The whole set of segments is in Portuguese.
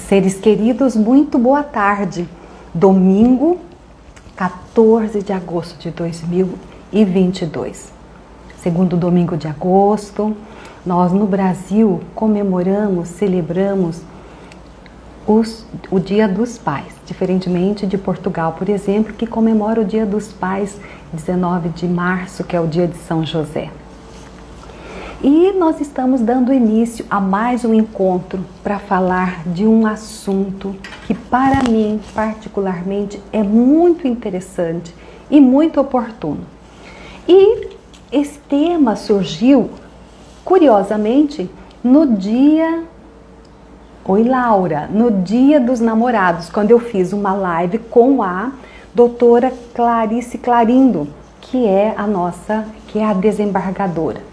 Seres queridos, muito boa tarde. Domingo, 14 de agosto de 2022. Segundo domingo de agosto, nós no Brasil comemoramos, celebramos o Dia dos Pais, diferentemente de Portugal, por exemplo, que comemora o Dia dos Pais 19 de março, que é o dia de São José. E nós estamos dando início a mais um encontro para falar de um assunto que para mim, particularmente, é muito interessante e muito oportuno. E esse tema surgiu, curiosamente, no dia... Oi, Laura, no Dia dos Namorados, quando eu fiz uma live com a doutora Clarice Clarindo, que é a desembargadora.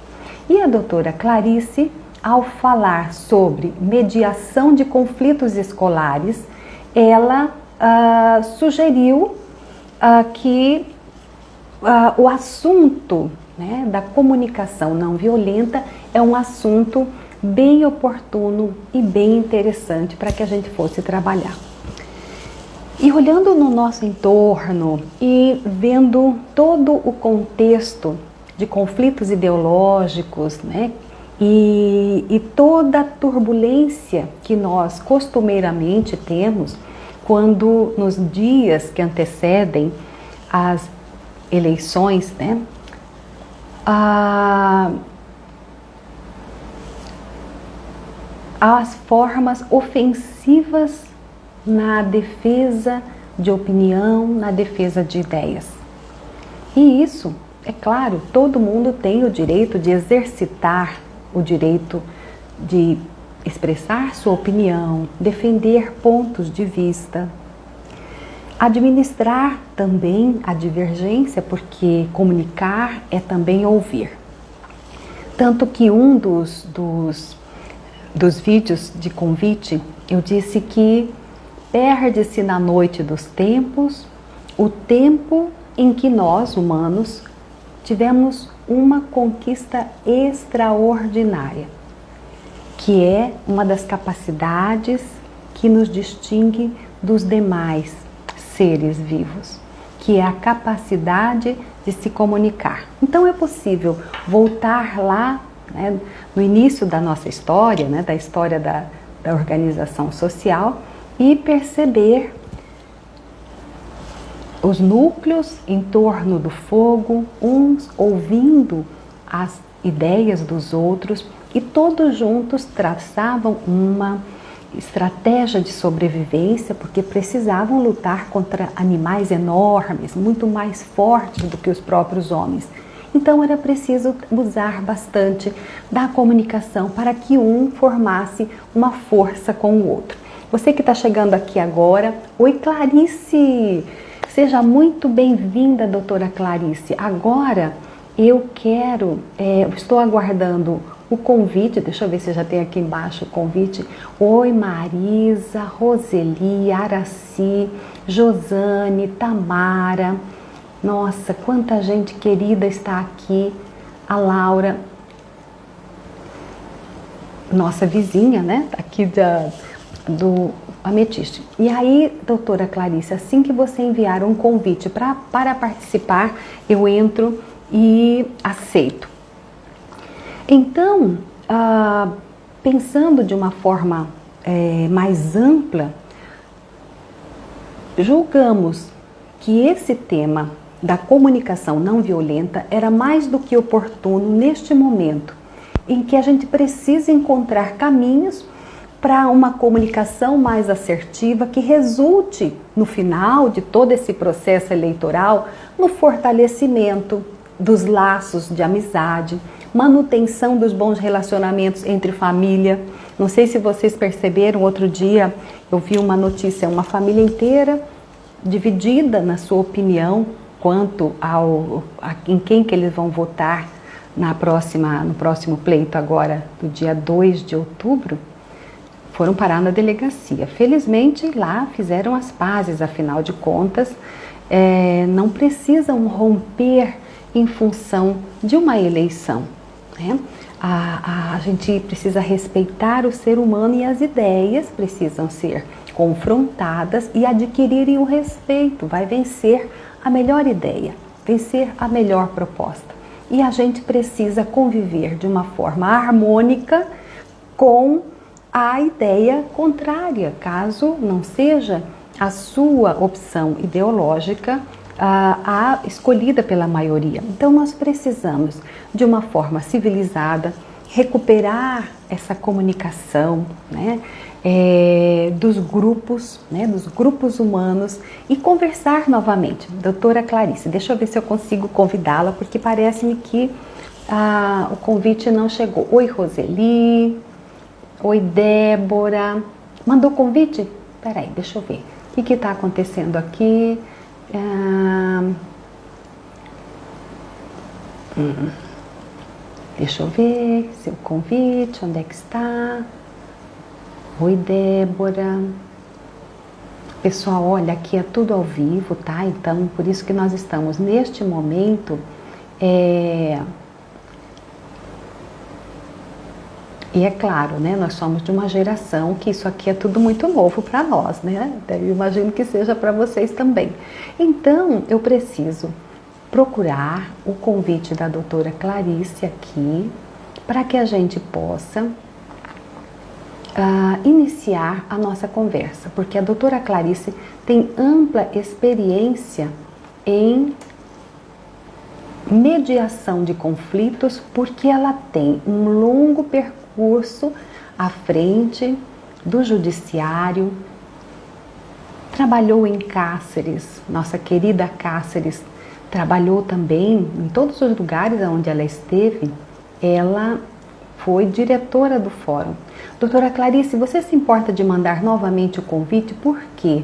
E a doutora Clarice, ao falar sobre mediação de conflitos escolares, ela sugeriu que o assunto, né, da comunicação não violenta é um assunto bem oportuno e bem interessante para que a gente fosse trabalhar. E olhando no nosso entorno e vendo todo o contexto de conflitos ideológicos, né, e toda a turbulência que nós costumeiramente temos quando nos dias que antecedem as eleições, né, as formas ofensivas na defesa de opinião, na defesa de ideias. E isso, é claro, todo mundo tem o direito de exercitar o direito de expressar sua opinião, defender pontos de vista, administrar também a divergência, porque comunicar é também ouvir. Tanto que um dos vídeos de convite, eu disse que perde-se na noite dos tempos o tempo em que nós, humanos, tivemos uma conquista extraordinária, que é uma das capacidades que nos distingue dos demais seres vivos, que é a capacidade de se comunicar. Então é possível voltar lá, né, no início da nossa história, né, da história da organização social, e perceber os núcleos em torno do fogo, uns ouvindo as ideias dos outros, e todos juntos traçavam uma estratégia de sobrevivência, porque precisavam lutar contra animais enormes, muito mais fortes do que os próprios homens. Então era preciso usar bastante da comunicação para que um formasse uma força com o outro. Você que está chegando aqui agora, oi Clarice! Seja muito bem-vinda, doutora Clarice. Agora eu estou aguardando o convite, deixa eu ver se já tem aqui embaixo o convite. Oi Marisa, Roseli, Araci, Josane, Tamara. Nossa, quanta gente querida está aqui. A Laura, nossa vizinha, né? Aqui do Ametiste. E aí, doutora Clarice, assim que você enviar um convite para participar, eu entro e aceito. Então, pensando de uma forma mais ampla, julgamos que esse tema da comunicação não violenta era mais do que oportuno neste momento, em que a gente precisa encontrar caminhos para uma comunicação mais assertiva que resulte, no final de todo esse processo eleitoral, no fortalecimento dos laços de amizade, manutenção dos bons relacionamentos entre família. Não sei se vocês perceberam, outro dia eu vi uma notícia, uma família inteira dividida na sua opinião quanto em quem que eles vão votar no próximo pleito agora, do dia 2 de outubro, foram parar na delegacia. Felizmente lá fizeram as pazes, afinal de contas, não precisam romper em função de uma eleição, né? A gente precisa respeitar o ser humano e as ideias precisam ser confrontadas e adquirirem o respeito. Vai vencer a melhor ideia, vencer a melhor proposta. E a gente precisa conviver de uma forma harmônica com a ideia contrária, caso não seja a sua opção ideológica a escolhida pela maioria. Então nós precisamos, de uma forma civilizada, recuperar essa comunicação, né, dos grupos humanos e conversar novamente. Doutora Clarice, deixa eu ver se eu consigo convidá-la, porque parece-me que o convite não chegou. Oi, Roseli. Oi, Débora. Mandou convite? Peraí, deixa eu ver. O que está acontecendo aqui? Deixa eu ver seu convite, onde é que está? Oi, Débora. Pessoal, olha, aqui é tudo ao vivo, tá? Então, por isso que nós estamos neste momento. E é claro, né? Nós somos de uma geração que isso aqui é tudo muito novo para nós, né? Eu imagino que seja para vocês também. Então, eu preciso procurar o convite da doutora Clarice aqui, para que a gente possa iniciar a nossa conversa, porque a doutora Clarice tem ampla experiência em mediação de conflitos, porque ela tem um longo percurso à frente do judiciário, trabalhou em Cáceres, nossa querida Cáceres, trabalhou também em todos os lugares onde ela esteve, ela foi diretora do fórum. Doutora Clarice, você se importa de mandar novamente o convite? Porque,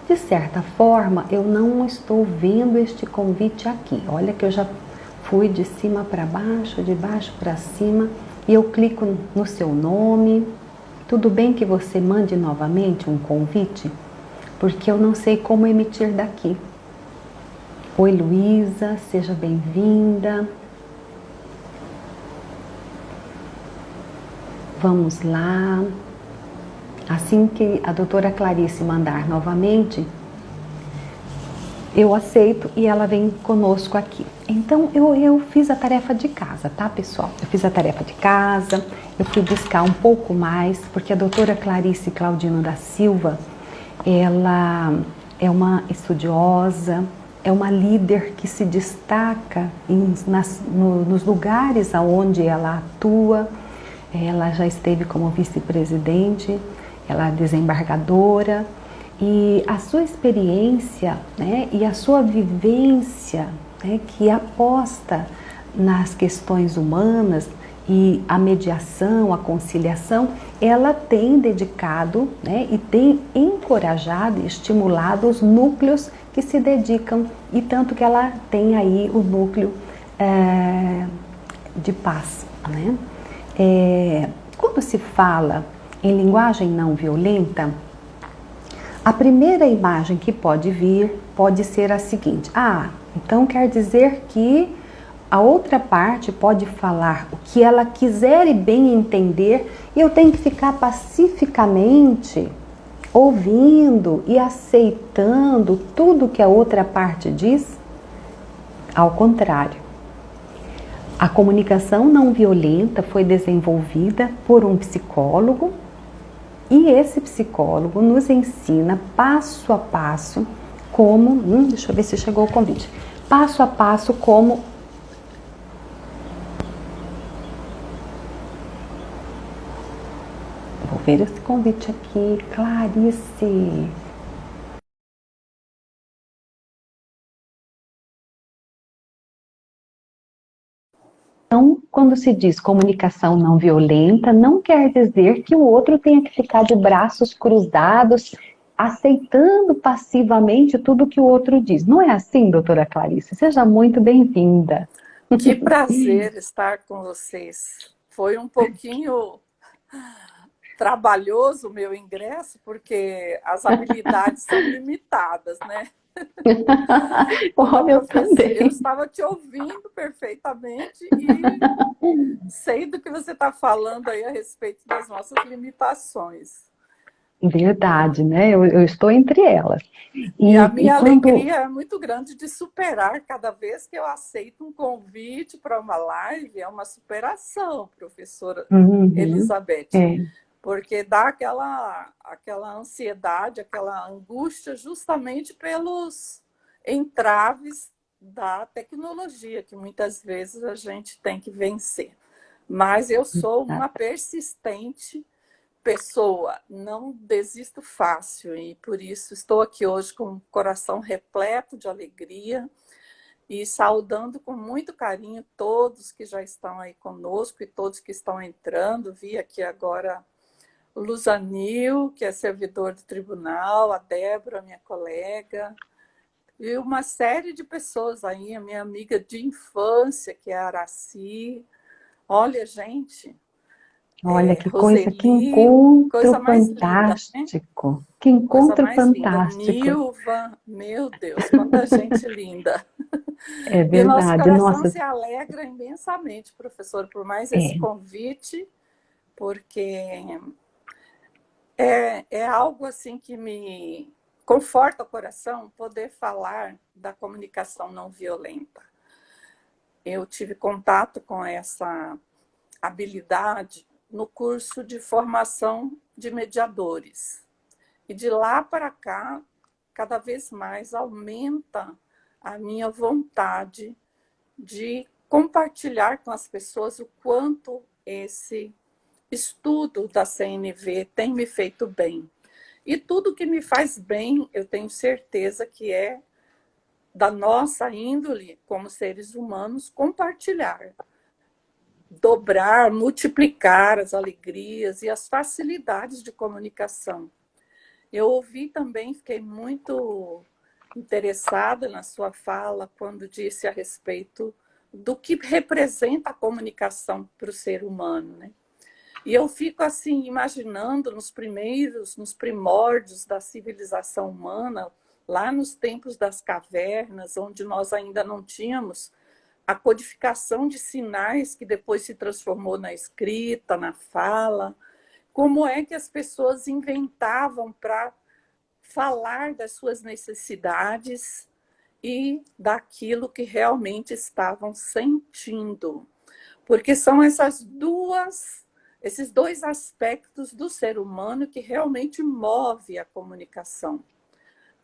de certa forma, eu não estou vendo este convite aqui. Olha que eu já fui de cima para baixo, de baixo para cima, e eu clico no seu nome. Tudo bem que você mande novamente um convite? Porque eu não sei como emitir daqui. Oi, Luísa, seja bem-vinda. Vamos lá. Assim que a doutora Clarice mandar novamente, eu aceito e ela vem conosco aqui. Então, eu fiz a tarefa de casa, tá, pessoal? Eu fiz a tarefa de casa, eu fui buscar um pouco mais, porque a doutora Clarice Claudino da Silva, ela é uma estudiosa, é uma líder que se destaca nos lugares onde ela atua. Ela já esteve como vice-presidente, ela é desembargadora, e a sua experiência, né, e a sua vivência, né, que aposta nas questões humanas e a mediação, a conciliação, ela tem dedicado, né, e tem encorajado e estimulado os núcleos que se dedicam, e tanto que ela tem aí o núcleo de paz, né? Quando se fala em linguagem não violenta, a primeira imagem que pode vir pode ser a seguinte: então quer dizer que a outra parte pode falar o que ela quiser e bem entender, e eu tenho que ficar pacificamente ouvindo e aceitando tudo que a outra parte diz? Ao contrário. A comunicação não violenta foi desenvolvida por um psicólogo, e esse psicólogo nos ensina passo a passo como, deixa eu ver se chegou o convite, passo a passo como vou ver esse convite aqui, Clarice. Então, quando se diz comunicação não violenta, não quer dizer que o outro tenha que ficar de braços cruzados, aceitando passivamente tudo que o outro diz. Não é assim, doutora Clarice? Seja muito bem-vinda. Que prazer estar com vocês. Foi um pouquinho trabalhoso o meu ingresso, porque as habilidades são limitadas, né? Olha, eu Eu também. estava te ouvindo perfeitamente e sei do que você está falando aí a respeito das nossas limitações. Verdade, né? Eu estou entre elas. E a E minha quando. alegria é muito grande de superar cada vez que eu aceito um convite para uma live, é uma superação, professora Uhum, Elizabeth, é, porque dá aquela ansiedade, aquela angústia justamente pelos entraves da tecnologia, que muitas vezes a gente tem que vencer. Mas eu sou uma persistente pessoa, não desisto fácil e por isso estou aqui hoje com o coração repleto de alegria e saudando com muito carinho todos que já estão aí conosco e todos que estão entrando. Vi aqui agora o Luzanil, que é servidor do tribunal, a Débora, minha colega, e uma série de pessoas aí, a minha amiga de infância, que é a Araci. Olha, gente, olha que coisa, que Roseli, encontro coisa mais linda, né? fantástico. Que Coisa encontro mais linda. fantástico. Nilva, meu Deus, quanta gente linda. É E o nosso verdade, coração nossa, se alegra imensamente, professor, por mais esse é, convite, porque é algo assim que me conforta o coração poder falar da comunicação não violenta. Eu tive contato com essa habilidade no curso de formação de mediadores. E de lá para cá, cada vez mais aumenta a minha vontade de compartilhar com as pessoas o quanto esse estudo da CNV tem me feito bem. E tudo que me faz bem, eu tenho certeza que é da nossa índole como seres humanos compartilhar, dobrar, multiplicar as alegrias e as facilidades de comunicação. Eu ouvi também, fiquei muito interessada na sua fala quando disse a respeito do que representa a comunicação para o ser humano, né? E eu fico assim imaginando nos primórdios da civilização humana, lá nos tempos das cavernas, onde nós ainda não tínhamos a codificação de sinais que depois se transformou na escrita, na fala, como é que as pessoas inventavam para falar das suas necessidades e daquilo que realmente estavam sentindo. Porque são esses dois aspectos do ser humano que realmente move a comunicação.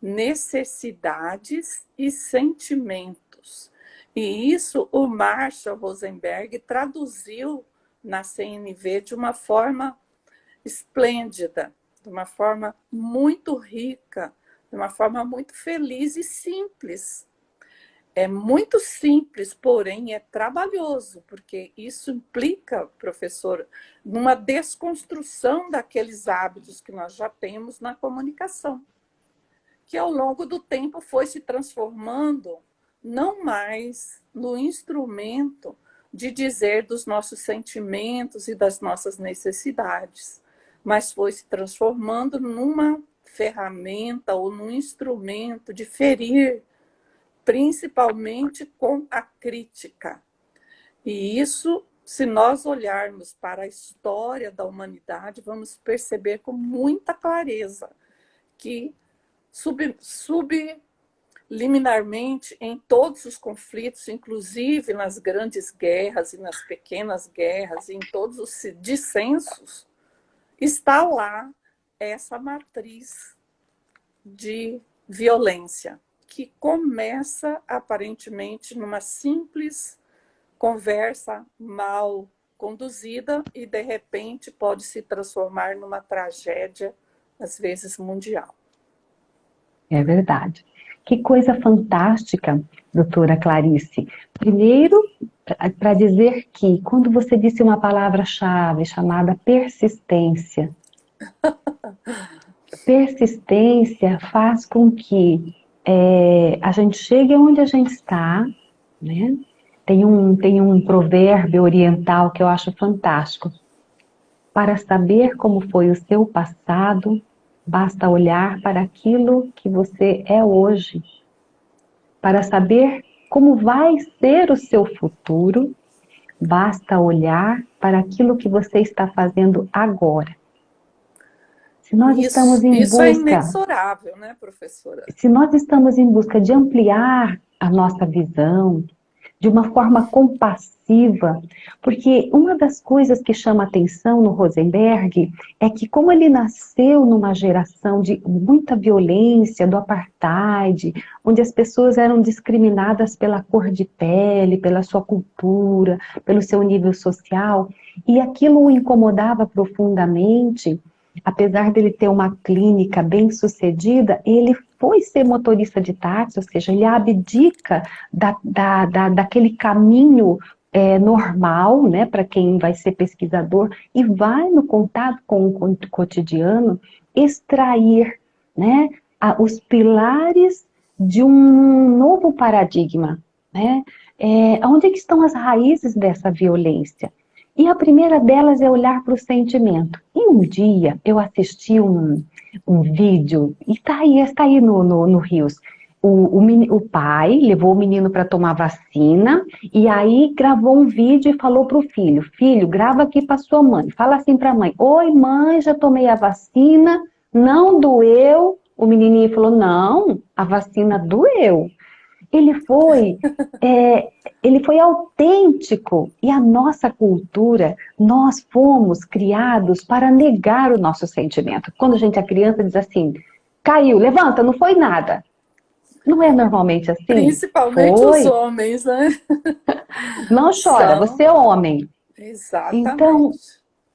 Necessidades e sentimentos. E isso o Marshall Rosenberg traduziu na CNV de uma forma esplêndida, de uma forma muito rica, de uma forma muito feliz e simples. É muito simples, porém é trabalhoso, porque isso implica, professor, numa desconstrução daqueles hábitos que nós já temos na comunicação, que ao longo do tempo foi se transformando não mais no instrumento de dizer dos nossos sentimentos e das nossas necessidades, mas foi se transformando numa ferramenta ou num instrumento de ferir, principalmente com a crítica. E isso, se nós olharmos para a história da humanidade, vamos perceber com muita clareza que subliminarmente em todos os conflitos, inclusive nas grandes guerras e nas pequenas guerras, e em todos os dissensos, está lá essa matriz de violência, que começa aparentemente numa simples conversa mal conduzida e, de repente, pode se transformar numa tragédia, às vezes mundial. é verdade. Que coisa fantástica, doutora Clarice. Primeiro, para dizer que quando você disse uma palavra-chave chamada persistência, persistência faz com que a gente chegue onde a gente está, né? Tem um provérbio oriental que eu acho fantástico. Para saber como foi o seu passado, basta olhar para aquilo que você é hoje. Para saber como vai ser o seu futuro, basta olhar para aquilo que você está fazendo agora. Se nós estamos em Isso é busca, inexorável, né, professora? se nós estamos em busca de ampliar a nossa visão, de uma forma compassiva, porque uma das coisas que chama atenção no Rosenberg é que como ele nasceu numa geração de muita violência, do apartheid, onde as pessoas eram discriminadas pela cor de pele, pela sua cultura, pelo seu nível social, e aquilo o incomodava profundamente. Apesar dele ter uma clínica bem sucedida, ele foi ser motorista de táxi, ou seja, ele abdica daquele caminho normal, né, para quem vai ser pesquisador, e vai no contato com o cotidiano extrair, né, os pilares de um novo paradigma, né? Onde é que estão as raízes dessa violência? E a primeira delas é olhar para o sentimento. E um dia eu assisti um vídeo, e está aí no Rios. O pai levou o menino para tomar vacina e aí gravou um vídeo e falou para o filho: Filho, grava aqui para sua mãe. Fala assim para a mãe: Oi, mãe, já tomei a vacina, não doeu? O menininho falou: Não, a vacina doeu. Ele foi, ele foi autêntico. E a nossa cultura, nós fomos criados para negar o nosso sentimento. Quando a gente é criança, diz assim: caiu, levanta, não foi nada. Não é normalmente assim? Principalmente os Foi. homens, né? Não chora, São, você é homem. Então, exatamente.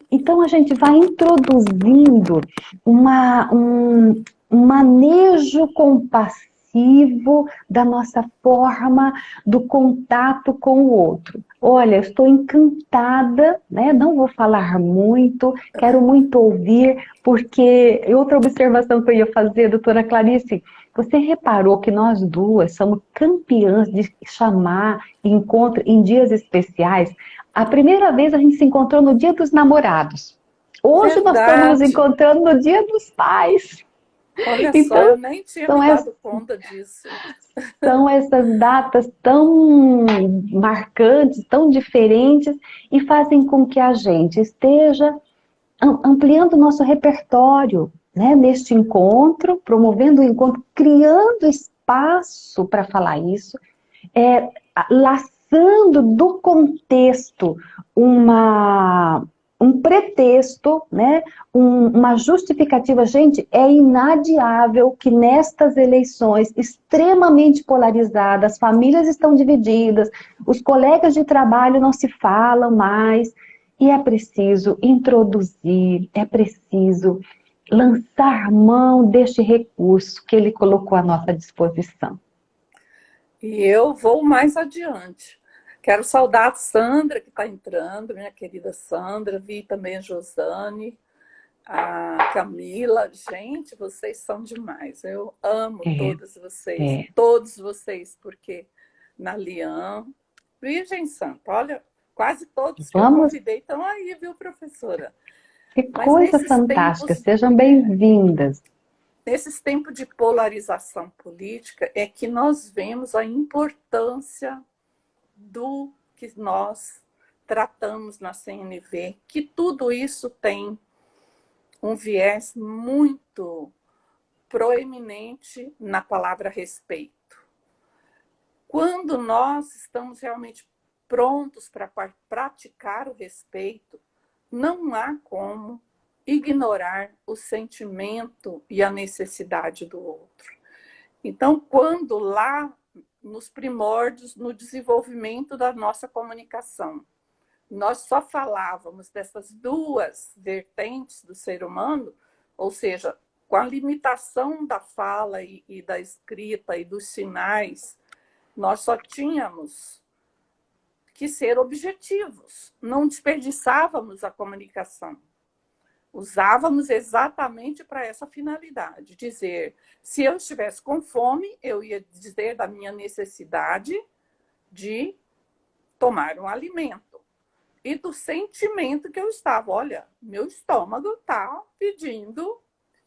então a gente vai introduzindo um manejo compassivo da nossa forma do contato com o outro. Olha, eu estou encantada, né? Não vou falar muito, quero muito ouvir, porque outra observação que eu ia fazer, doutora Clarice, você reparou que nós duas somos campeãs de chamar encontro em dias especiais. A primeira vez a gente se encontrou no Dia dos Namorados. Hoje nós estamos nos Verdade. encontrando no Dia dos Pais. Olha só, eu Então, nem tinha são, me es- dado conta disso. são essas datas tão marcantes, tão diferentes, e fazem com que a gente esteja ampliando o nosso repertório, né, neste encontro, promovendo o encontro, criando espaço para falar isso, laçando do contexto uma, um pretexto, né, uma justificativa. Gente, é inadiável que nestas eleições extremamente polarizadas, as famílias estão divididas, os colegas de trabalho não se falam mais, e é preciso introduzir, é preciso lançar mão deste recurso que ele colocou à nossa disposição. E eu vou mais adiante. Quero saudar a Sandra, que está entrando, minha querida Sandra. Vi também a Josane, a Camila. Gente, vocês são demais. Eu amo É, é. todos vocês, porque na Lian, Virgem Santa, olha, quase todos que eu Vamos. convidei estão aí, viu, professora? Que Mas coisa fantástica, sejam bem-vindas. nesses tempos de polarização política, é que nós vemos a importância do que nós tratamos na CNV, que tudo isso tem um viés muito proeminente na palavra respeito. Quando nós estamos realmente prontos para praticar o respeito, não há como ignorar o sentimento e a necessidade do outro. Então, quando lá nos primórdios, no desenvolvimento da nossa comunicação, nós só falávamos dessas duas vertentes do ser humano, ou seja, com a limitação da fala e da escrita e dos sinais, nós só tínhamos que ser objetivos, não desperdiçávamos a comunicação. Usávamos exatamente para essa finalidade, dizer, se eu estivesse com fome, eu ia dizer da minha necessidade de tomar um alimento e do sentimento que eu estava. Olha, meu estômago está pedindo,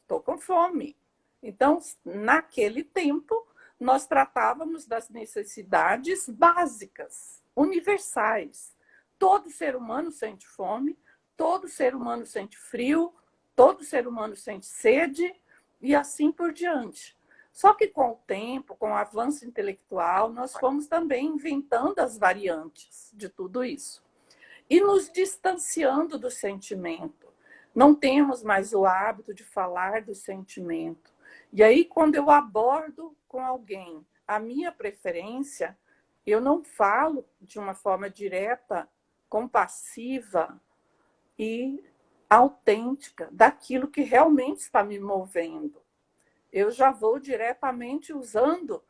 estou com fome. Então, naquele tempo, nós tratávamos das necessidades básicas, universais. Todo ser humano sente fome, todo ser humano sente frio, todo ser humano sente sede e assim por diante. Só que com o tempo, com o avanço intelectual, nós fomos também inventando as variantes de tudo isso e nos distanciando do sentimento. Não temos mais o hábito de falar do sentimento. E aí, quando eu abordo com alguém a minha preferência, eu não falo de uma forma direta, compassiva e autêntica daquilo que realmente está me movendo. Eu já vou diretamente usando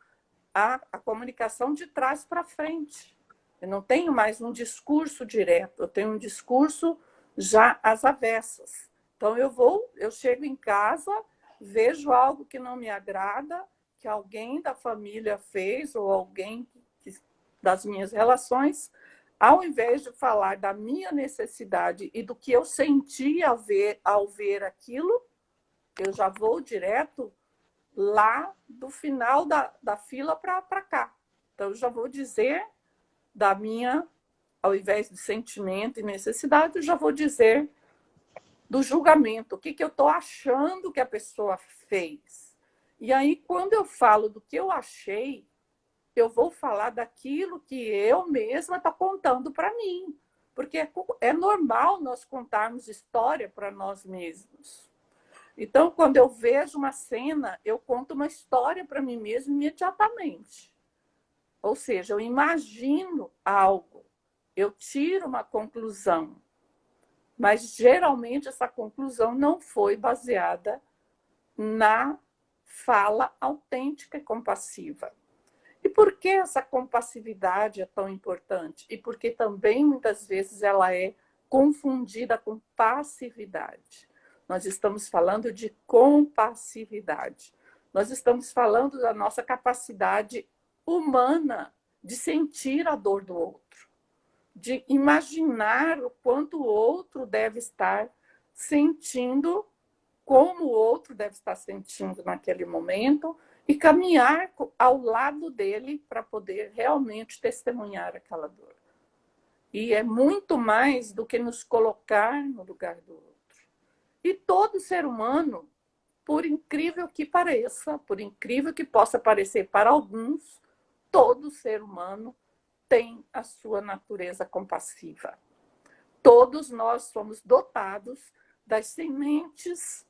a comunicação de trás para frente. Eu não tenho mais um discurso direto, eu tenho um discurso já às avessas. Então, eu chego em casa, vejo algo que não me agrada, que alguém da família fez, ou alguém das minhas relações, ao invés de falar da minha necessidade e do que eu senti ao ver aquilo, eu já vou direto lá do final da fila para cá. Então, eu já vou dizer da minha, ao invés de sentimento e necessidade, eu já vou dizer do julgamento, o que eu estou achando que a pessoa fez. E aí, quando eu falo do que eu achei, eu vou falar daquilo que eu mesma estou contando para mim. Porque é normal nós contarmos história para nós mesmos. Então, quando eu vejo uma cena, eu conto uma história para mim mesma imediatamente. Ou seja, eu imagino algo, eu tiro uma conclusão, mas geralmente essa conclusão não foi baseada na fala autêntica e compassiva. E por que essa compassividade é tão importante? E porque também, muitas vezes, ela é confundida com passividade. Nós estamos falando de compassividade. Nós estamos falando da nossa capacidade humana de sentir a dor do outro, de imaginar o quanto o outro deve estar sentindo, como o outro deve estar sentindo naquele momento, e caminhar ao lado dele para poder realmente testemunhar aquela dor. E é muito mais do que nos colocar no lugar do outro. E todo ser humano, por incrível que pareça, por incrível que possa parecer para alguns, todo ser humano tem a sua natureza compassiva. Todos nós somos dotados das sementes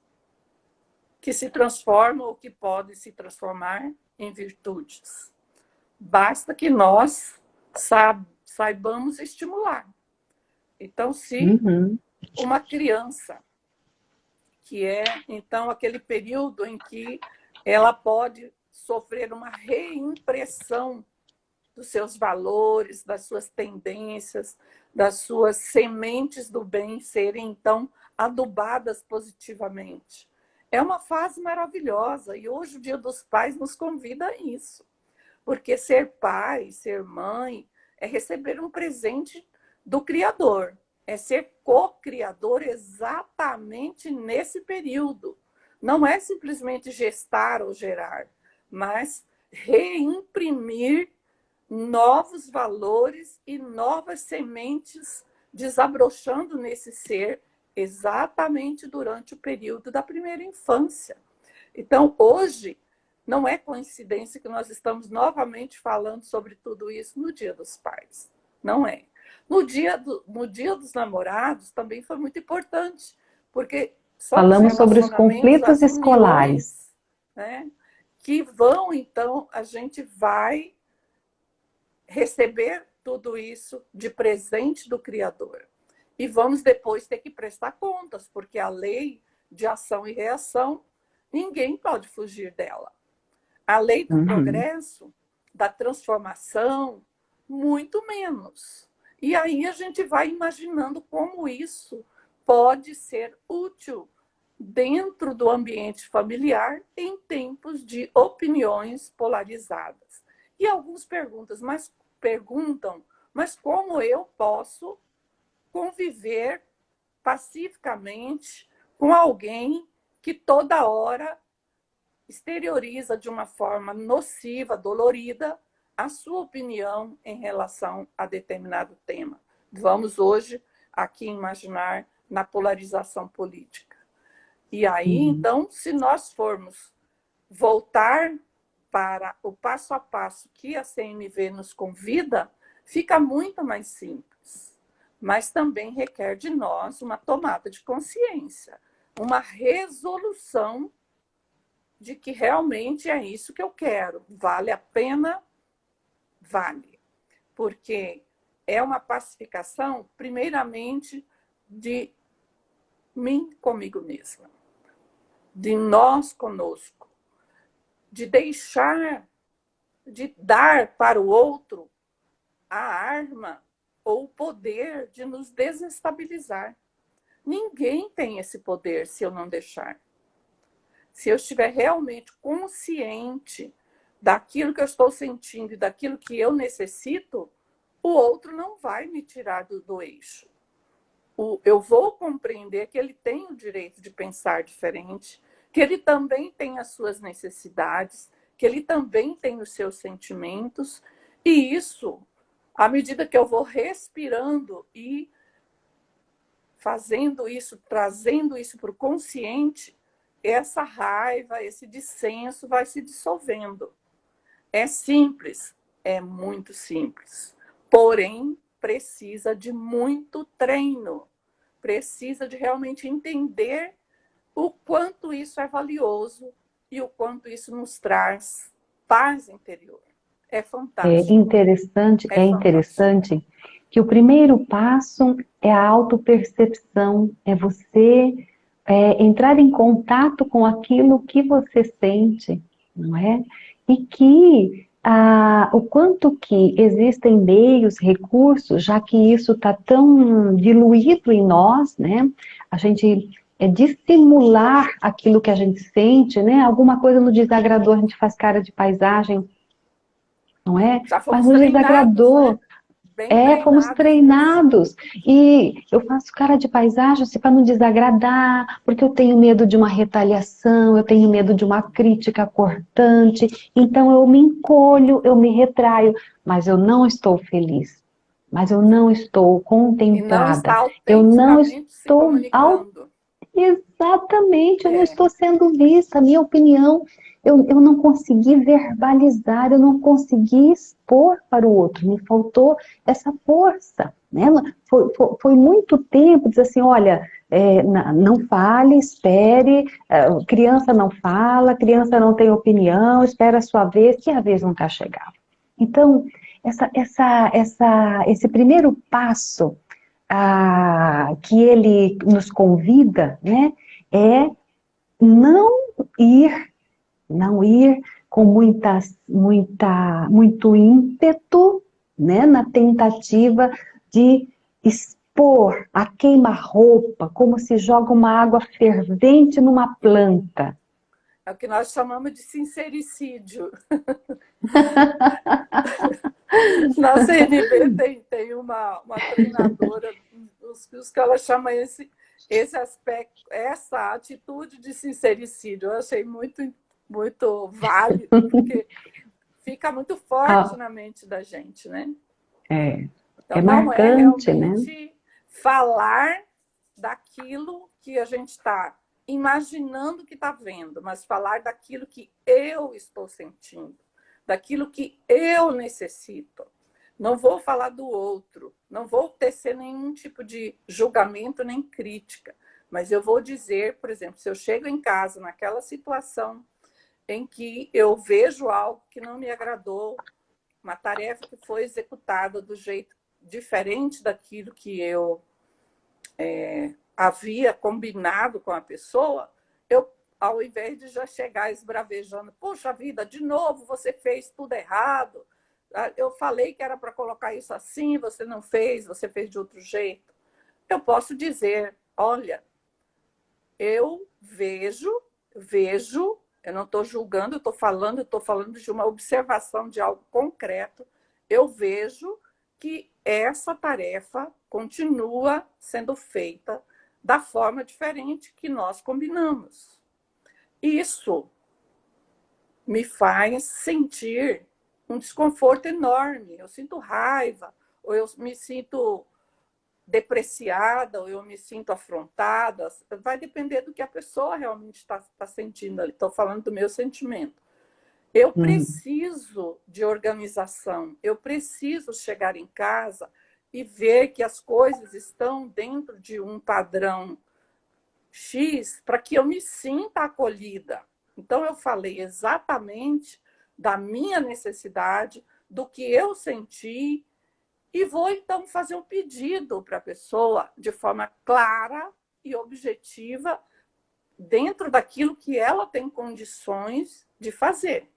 que se transformam ou que podem se transformar em virtudes. Basta que nós saibamos estimular. Então, se uma criança, que é, então, aquele período em que ela pode sofrer uma reimpressão dos seus valores, das suas tendências, das suas sementes do bem serem, então, adubadas positivamente. É uma fase maravilhosa e hoje o Dia dos Pais nos convida a isso. Porque ser pai, ser mãe, é receber um presente do Criador. É ser co-criador exatamente nesse período. Não é simplesmente gestar ou gerar, mas reimprimir novos valores e novas sementes desabrochando nesse ser exatamente durante o período da primeira infância. Então, hoje, não é coincidência que nós estamos novamente falando sobre tudo isso no Dia dos Pais. Não é. No dia dos namorados também foi muito importante, porque são Falamos sobre os relacionamentos, conflitos as escolares. uniões, né, que vão, então, a gente vai receber tudo isso de presente do Criador. E vamos depois ter que prestar contas, porque a lei de ação e reação, ninguém pode fugir dela. A lei do progresso, da transformação, muito menos. E aí a gente vai imaginando como isso pode ser útil dentro do ambiente familiar em tempos de opiniões polarizadas. E alguns perguntam, mas como eu posso conviver pacificamente com alguém que toda hora exterioriza de uma forma nociva, dolorida, a sua opinião em relação a determinado tema. Vamos hoje aqui imaginar na polarização política. E aí, então, se nós formos voltar para o passo a passo que a CNV nos convida, fica muito mais simples. Mas também requer de nós uma tomada de consciência, uma resolução de que realmente é isso que eu quero. Vale a pena? Vale. Porque é uma pacificação, primeiramente, de mim comigo mesma, de nós conosco, de deixar, de dar para o outro a arma ou o poder de nos desestabilizar. Ninguém tem esse poder se eu não deixar. Se eu estiver realmente consciente daquilo que eu estou sentindo e daquilo que eu necessito, o outro não vai me tirar do eixo. Eu vou compreender que ele tem o direito de pensar diferente, que ele também tem as suas necessidades, que ele também tem os seus sentimentos, e isso, à medida que eu vou respirando e fazendo isso, trazendo isso para o consciente, essa raiva, esse dissenso vai se dissolvendo. É simples, é muito simples. Porém, precisa de muito treino. Precisa de realmente entender o quanto isso é valioso e o quanto isso nos traz paz interior. É fantástico. É interessante que o primeiro passo é a autopercepção, é você entrar em contato com aquilo que você sente, não é? E que o quanto que existem meios, recursos, já que isso está tão diluído em nós, né? A gente dissimular aquilo que a gente sente, né? Alguma coisa nos desagradou, a gente faz cara de paisagem, não é? Mas nos desagradou. Né? Fomos treinados. E eu faço cara de paisagem para não desagradar, porque eu tenho medo de uma retaliação, eu tenho medo de uma crítica cortante. Então eu me encolho, eu me retraio, mas eu não estou feliz. Mas eu não estou contemplada. Eu não estou Exatamente, eu não estou sendo vista, a minha opinião, eu não consegui verbalizar, eu não consegui expor para o outro, me faltou essa força, né? Foi muito tempo dizer assim, olha, não fale, espere, criança não fala, criança não tem opinião, espera a sua vez, que a vez nunca chegava. Então, esse primeiro passo que ele nos convida, né, é não ir com muito ímpeto, né, na tentativa de expor a queima-roupa, como se joga uma água fervente numa planta. É o que nós chamamos de sincericídio. Na CNB tem uma treinadora, os que ela chama esse aspecto, essa atitude de sincericídio. Eu achei muito, muito válido, porque fica muito forte na mente da gente, né? Então, marcante, não é realmente, né, falar daquilo que a gente está imaginando que está vendo, mas falar daquilo que eu estou sentindo, daquilo que eu necessito. Não vou falar do outro, não vou tecer nenhum tipo de julgamento nem crítica, mas eu vou dizer, por exemplo, se eu chego em casa naquela situação em que eu vejo algo que não me agradou, uma tarefa que foi executada do jeito diferente daquilo que eu havia combinado com a pessoa, eu, ao invés de já chegar esbravejando, puxa vida, de novo você fez tudo errado, eu falei que era para colocar isso assim, você não fez, você fez de outro jeito. Eu posso dizer, olha, eu vejo, eu não estou julgando, eu estou falando de uma observação de algo concreto, eu vejo que essa tarefa continua sendo feita da forma diferente que nós combinamos. Isso me faz sentir um desconforto enorme. Eu sinto raiva, ou eu me sinto depreciada, ou eu me sinto afrontada. Vai depender do que a pessoa realmente está sentindo ali. Estou falando do meu sentimento. Eu preciso de organização, eu preciso chegar em casa e ver que as coisas estão dentro de um padrão X para que eu me sinta acolhida. Então, eu falei exatamente da minha necessidade, do que eu senti, e vou, então, fazer um pedido para a pessoa de forma clara e objetiva, dentro daquilo que ela tem condições de fazer.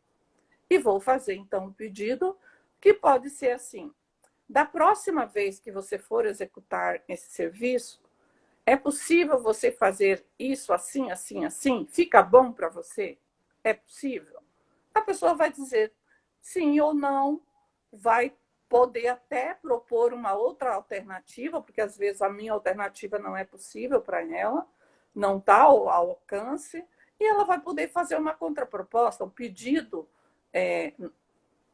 E vou fazer, então, um pedido que pode ser assim: da próxima vez que você for executar esse serviço, é possível você fazer isso assim, assim, assim? Fica bom para você? É possível? A pessoa vai dizer sim ou não, vai poder até propor uma outra alternativa, porque às vezes a minha alternativa não é possível para ela, não está ao alcance, e ela vai poder fazer uma contraproposta, um pedido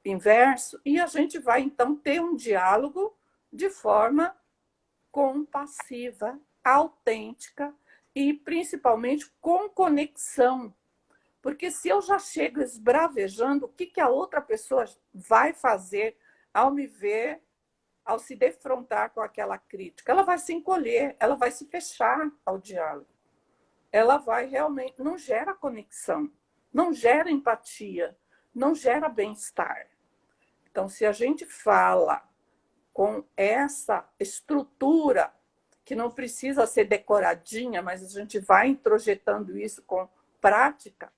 inverso, e a gente vai então ter um diálogo de forma compassiva, autêntica e principalmente com conexão. Porque se eu já chego esbravejando, o que a outra pessoa vai fazer ao me ver, ao se defrontar com aquela crítica? Ela vai se encolher, ela vai se fechar ao diálogo. Ela vai realmente... Não gera conexão, não gera empatia, não gera bem-estar. Então, se a gente fala com essa estrutura, que não precisa ser decoradinha, mas a gente vai introjetando isso com prática,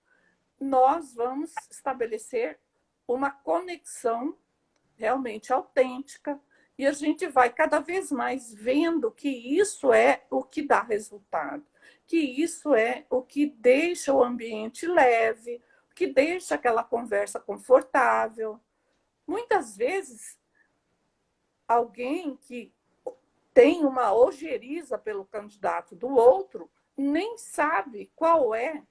nós vamos estabelecer uma conexão realmente autêntica, e a gente vai cada vez mais vendo que isso é o que dá resultado, que isso é o que deixa o ambiente leve, que deixa aquela conversa confortável. Muitas vezes, alguém que tem uma ojeriza pelo candidato do outro nem sabe qual é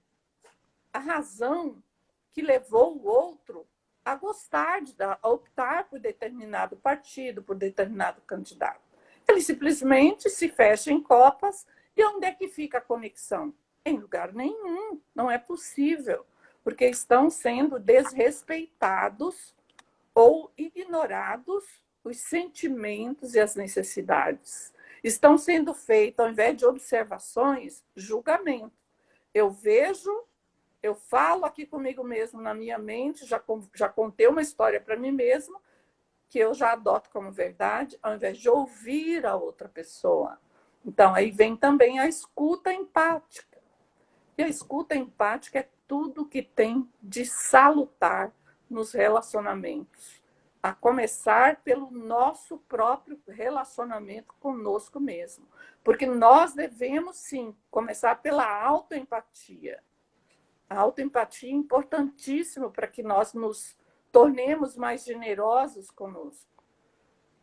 a razão que levou o outro a gostar, a optar por determinado partido, por determinado candidato. Ele simplesmente se fecha em copas, e onde é que fica a conexão? Em lugar nenhum, não é possível, porque estão sendo desrespeitados ou ignorados os sentimentos e as necessidades. Estão sendo feitos, ao invés de observações, julgamento. Eu vejo, eu falo aqui comigo mesmo na minha mente, já contei uma história para mim mesmo, que eu já adoto como verdade, ao invés de ouvir a outra pessoa. Então, aí vem também a escuta empática. E a escuta empática é tudo que tem de salutar nos relacionamentos, a começar pelo nosso próprio relacionamento conosco mesmo. Porque nós devemos, sim, começar pela autoempatia. A autoempatia é importantíssima para que nós nos tornemos mais generosos conosco.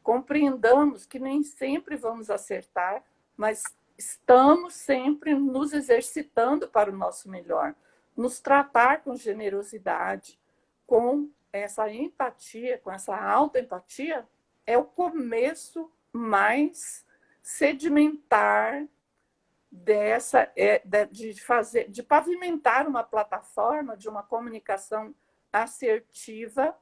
Compreendamos que nem sempre vamos acertar, mas estamos sempre nos exercitando para o nosso melhor. Nos tratar com generosidade, com essa empatia, com essa autoempatia, é o começo mais sedimentar de pavimentar uma plataforma de uma comunicação assertiva,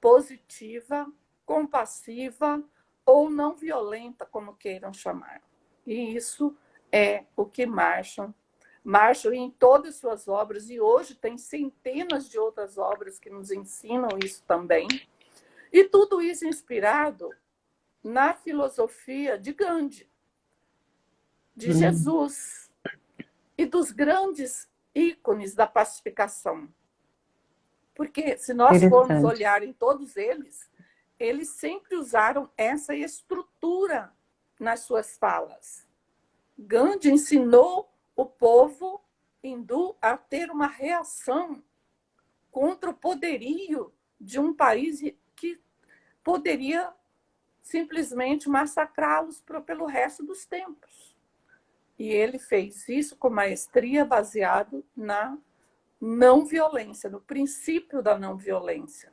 positiva, compassiva ou não violenta, como queiram chamar. E isso é o que Marshall em todas as suas obras, e hoje tem centenas de outras obras que nos ensinam isso também, e tudo isso inspirado na filosofia de Gandhi, de Jesus e dos grandes ícones da pacificação. Porque se nós formos olhar em todos eles, eles sempre usaram essa estrutura nas suas falas. Gandhi ensinou o povo hindu a ter uma reação contra o poderio de um país que poderia simplesmente massacrá-los pelo resto dos tempos. E ele fez isso com maestria, baseado não violência, no princípio da não violência.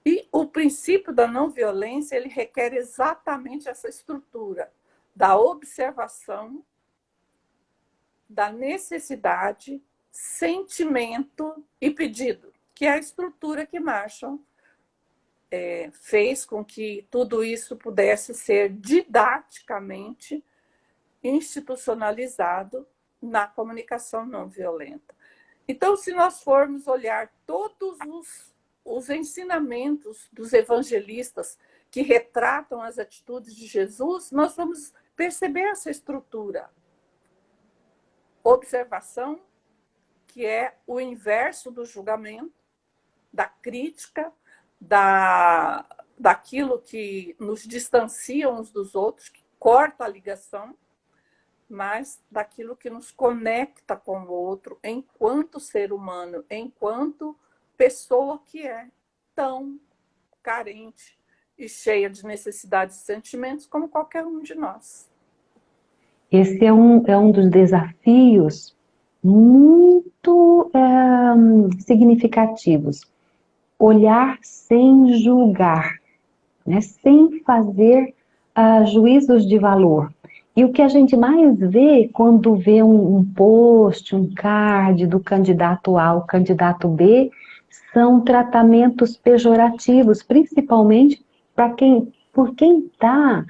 E o princípio da não violência, ele requer exatamente essa estrutura da observação, da necessidade, sentimento e pedido, que é a estrutura que Marshall fez com que tudo isso pudesse ser didaticamente institucionalizado na comunicação não violenta. Então, se nós formos olhar todos os ensinamentos dos evangelistas que retratam as atitudes de Jesus, nós vamos perceber essa estrutura. Observação, que é o inverso do julgamento, da crítica, daquilo que nos distancia uns dos outros, que corta a ligação, mas daquilo que nos conecta com o outro enquanto ser humano, enquanto pessoa que é tão carente e cheia de necessidades e sentimentos como qualquer um de nós. Esse é um dos desafios muito significativos. Olhar sem julgar, né? Sem fazer juízos de valor. E o que a gente mais vê quando vê um post, um card do candidato A ao candidato B, são tratamentos pejorativos, principalmente por quem está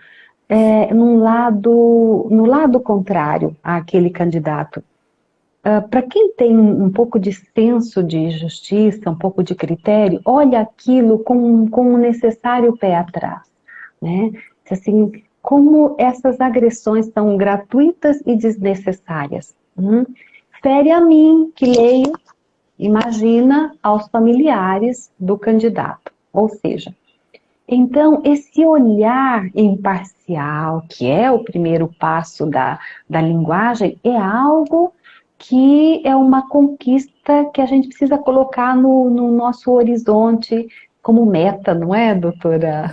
no lado contrário àquele candidato. Para quem tem um pouco de senso de justiça, um pouco de critério, olha aquilo com o necessário pé atrás, né? Assim, como essas agressões são gratuitas e desnecessárias. Fere a mim, que leio, imagina aos familiares do candidato. Ou seja, então, esse olhar imparcial, que é o primeiro passo da linguagem, é algo que é uma conquista que a gente precisa colocar no nosso horizonte como meta, não é, doutora?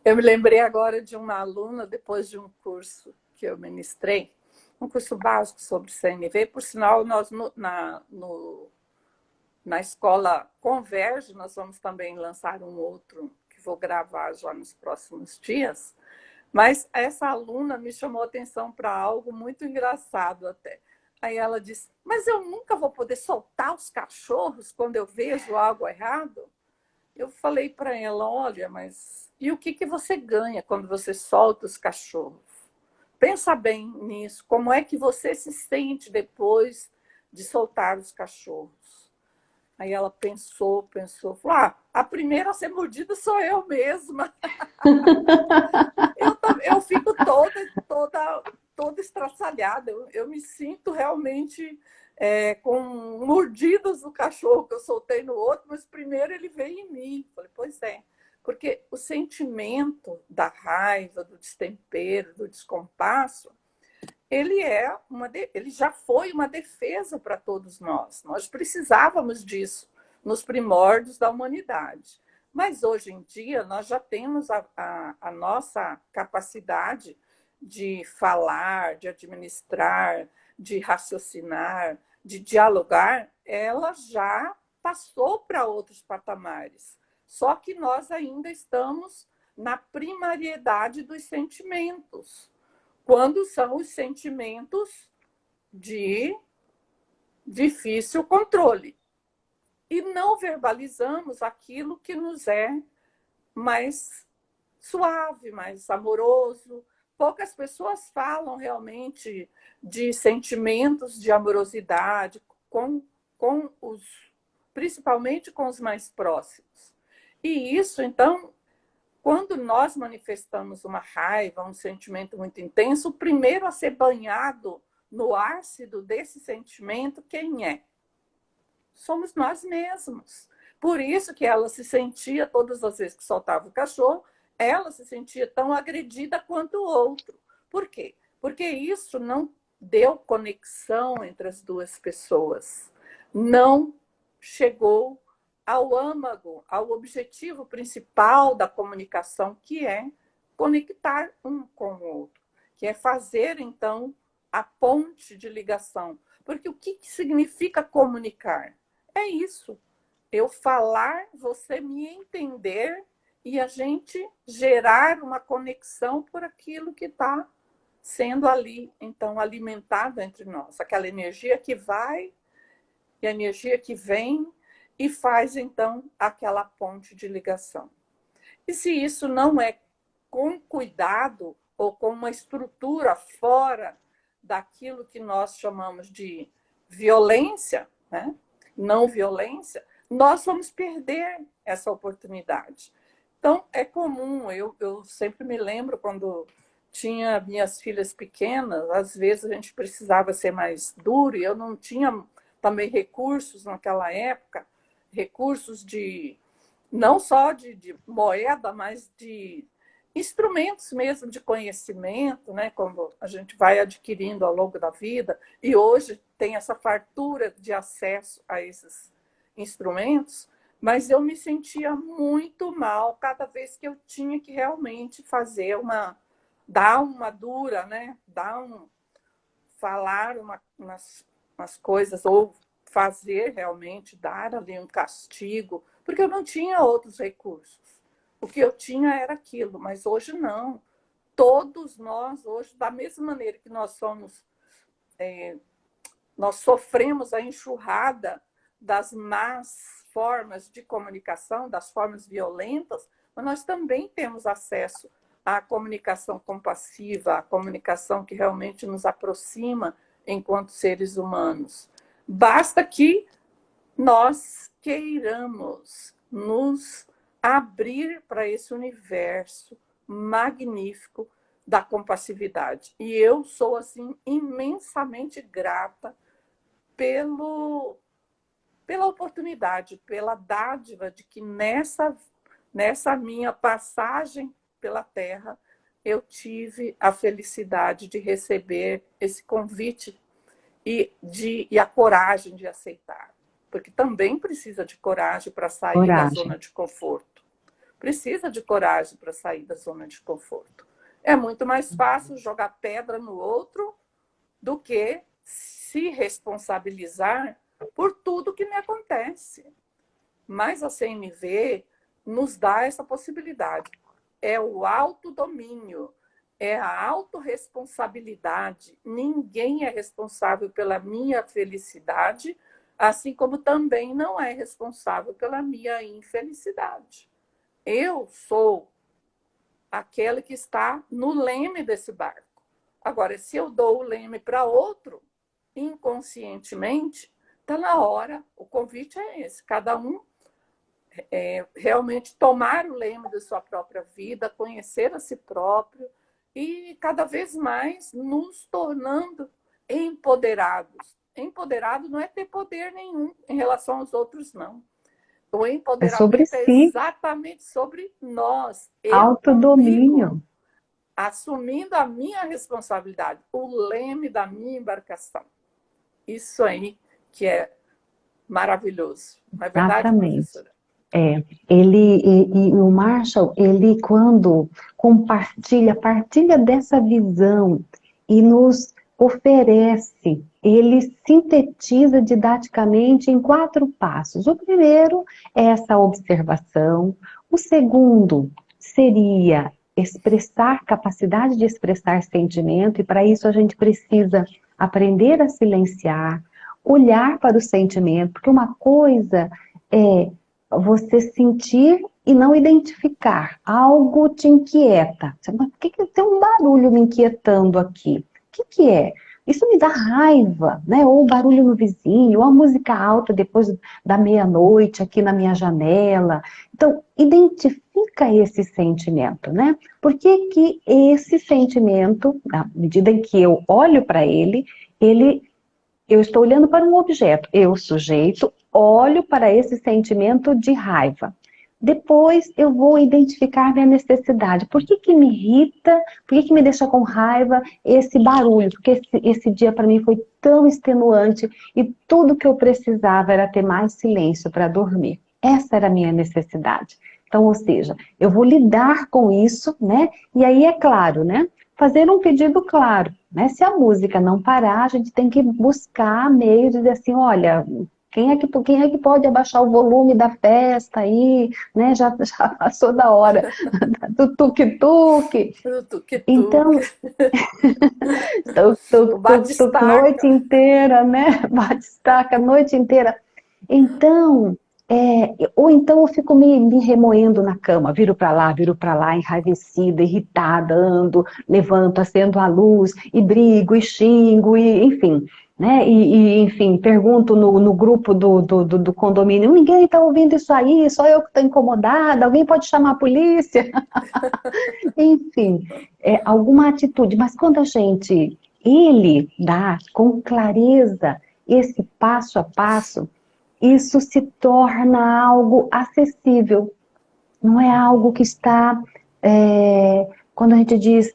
Eu me lembrei agora de uma aluna, depois de um curso que eu ministrei, um curso básico sobre CNV, por sinal, nós na escola Converge, nós vamos também lançar um outro, que vou gravar já nos próximos dias, mas essa aluna me chamou a atenção para algo muito engraçado até. Aí ela disse, mas eu nunca vou poder soltar os cachorros quando eu vejo algo errado? Eu falei para ela, olha, mas e o que você ganha quando você solta os cachorros? Pensa bem nisso, como é que você se sente depois de soltar os cachorros? Aí ela pensou, falou, a primeira a ser mordida sou eu mesma. Eu fico toda estraçalhada, eu me sinto realmente com mordidas do cachorro que eu soltei no outro, mas primeiro ele veio em mim. Falei, pois é, porque o sentimento da raiva, do destempero, do descompasso, ele já foi uma defesa para todos nós. Nós precisávamos disso nos primórdios da humanidade. Mas hoje em dia nós já temos a nossa capacidade de falar, de administrar, de raciocinar, de dialogar, ela já passou para outros patamares. Só que nós ainda estamos na primariedade dos sentimentos, quando são os sentimentos de difícil controle. E não verbalizamos aquilo que nos é mais suave, mais amoroso. Poucas pessoas falam realmente de sentimentos de amorosidade, principalmente com os mais próximos. E isso, então, quando nós manifestamos uma raiva, um sentimento muito intenso, o primeiro a ser banhado no ácido desse sentimento, quem é? Somos nós mesmos. Por isso que ela se sentia, todas as vezes que soltava o cachorro, ela se sentia tão agredida quanto o outro. Por quê? Porque isso não deu conexão entre as duas pessoas. Não chegou ao âmago, ao objetivo principal da comunicação, que é conectar um com o outro, que é fazer, então, a ponte de ligação. Porque o que significa comunicar? É isso. Eu falar, você me entender e a gente gerar uma conexão por aquilo que está sendo ali, então, alimentado entre nós. Aquela energia que vai e a energia que vem e faz, então, aquela ponte de ligação. E se isso não é com cuidado ou com uma estrutura fora daquilo que nós chamamos de violência, né? Não violência, nós vamos perder essa oportunidade. Então, é comum, eu sempre me lembro quando tinha minhas filhas pequenas, às vezes a gente precisava ser mais duro, e eu não tinha também recursos naquela época, recursos de não só de moeda, mas de instrumentos mesmo de conhecimento, né? Como a gente vai adquirindo ao longo da vida, e hoje tem essa fartura de acesso a esses instrumentos, mas eu me sentia muito mal cada vez que eu tinha que realmente fazer dar uma dura, né? Falar umas coisas, ou fazer realmente, dar ali um castigo, porque eu não tinha outros recursos. O que eu tinha era aquilo, mas hoje não. Todos nós, hoje, da mesma maneira que nós sofremos a enxurrada das más formas de comunicação, das formas violentas, mas nós também temos acesso à comunicação compassiva, à comunicação que realmente nos aproxima enquanto seres humanos. Basta que nós queiramos nos abrir para esse universo magnífico da compassividade. E eu sou, assim, imensamente grata pela oportunidade, pela dádiva de que nessa minha passagem pela Terra eu tive a felicidade de receber esse convite e a coragem de aceitar. Porque também precisa de coragem para sair da zona de conforto. Precisa de coragem para sair da zona de conforto. É muito mais fácil jogar pedra no outro do que se responsabilizar por tudo que me acontece. Mas a CNV nos dá essa possibilidade. É o autodomínio, é a autorresponsabilidade. Ninguém é responsável pela minha felicidade, assim como também não é responsável pela minha infelicidade. Eu sou aquele que está no leme desse barco. Agora, se eu dou o leme para outro, inconscientemente, está na hora, o convite é esse, cada um realmente tomar o leme da sua própria vida, conhecer a si próprio e cada vez mais nos tornando empoderados. Empoderado não é ter poder nenhum em relação aos outros, não. O empoderamento é exatamente sobre nós. Autodomínio. Assumindo a minha responsabilidade, o leme da minha embarcação. Isso aí que é maravilhoso. Não é verdade, professora? E o Marshall, ele quando partilha dessa visão e nos oferece, ele sintetiza didaticamente em 4 passos. O primeiro é essa observação, o segundo seria capacidade de expressar sentimento, e para isso a gente precisa aprender a silenciar, olhar para o sentimento, porque uma coisa é você sentir e não identificar. Algo te inquieta. Mas por que tem um barulho me inquietando aqui? O que é? Isso me dá raiva, né? Ou o barulho no vizinho, ou a música alta depois da meia-noite aqui na minha janela. Então, identifica esse sentimento, né? Por que esse sentimento, na medida em que eu olho para ele, eu estou olhando para um objeto, eu, sujeito, olho para esse sentimento de raiva. Depois eu vou identificar minha necessidade. Por que me irrita? Por que me deixa com raiva esse barulho? Porque esse dia para mim foi tão extenuante e tudo que eu precisava era ter mais silêncio para dormir. Essa era a minha necessidade. Então, ou seja, eu vou lidar com isso, né? E aí é claro, né? fazer um pedido claro, né? Se a música não parar, a gente tem que buscar meio de dizer assim, olha, quem é que pode abaixar o volume da festa aí, né? Já passou da hora do tuk-tuk. O tuk-tuk, Então, tuk, tuk, o tuk, tuk, noite batistaca. inteira, né? Bate-estaca a noite inteira. Então, ou então eu fico me remoendo na cama, viro para lá, enraivecida, irritada, ando, levanto, acendo a luz, e brigo, e xingo, e enfim, né? Enfim, pergunto no grupo do condomínio, ninguém está ouvindo isso aí, só eu que estou incomodada, alguém pode chamar a polícia? Enfim, alguma atitude, mas quando ele dá com clareza esse passo a passo, isso se torna algo acessível, não é algo que está, quando a gente diz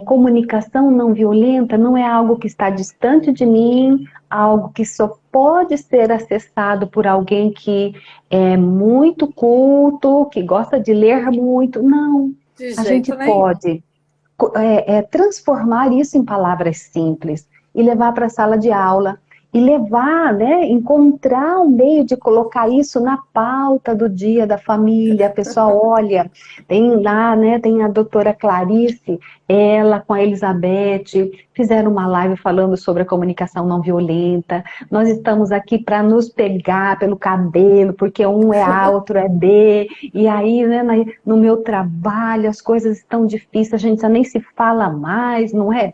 comunicação não violenta, não é algo que está distante de mim, algo que só pode ser acessado por alguém que é muito culto, que gosta de ler muito, não. De A gente jeito nenhum. pode transformar isso em palavras simples e levar para a sala de aula e levar, né, encontrar um meio de colocar isso na pauta do dia da família. A pessoa olha, tem lá, né, tem a doutora Clarice, ela com a Elizabeth, fizeram uma live falando sobre a comunicação não violenta. Nós estamos aqui para nos pegar pelo cabelo, porque um é A, outro é B, e aí, né, no meu trabalho as coisas estão difíceis, a gente já nem se fala mais, não é?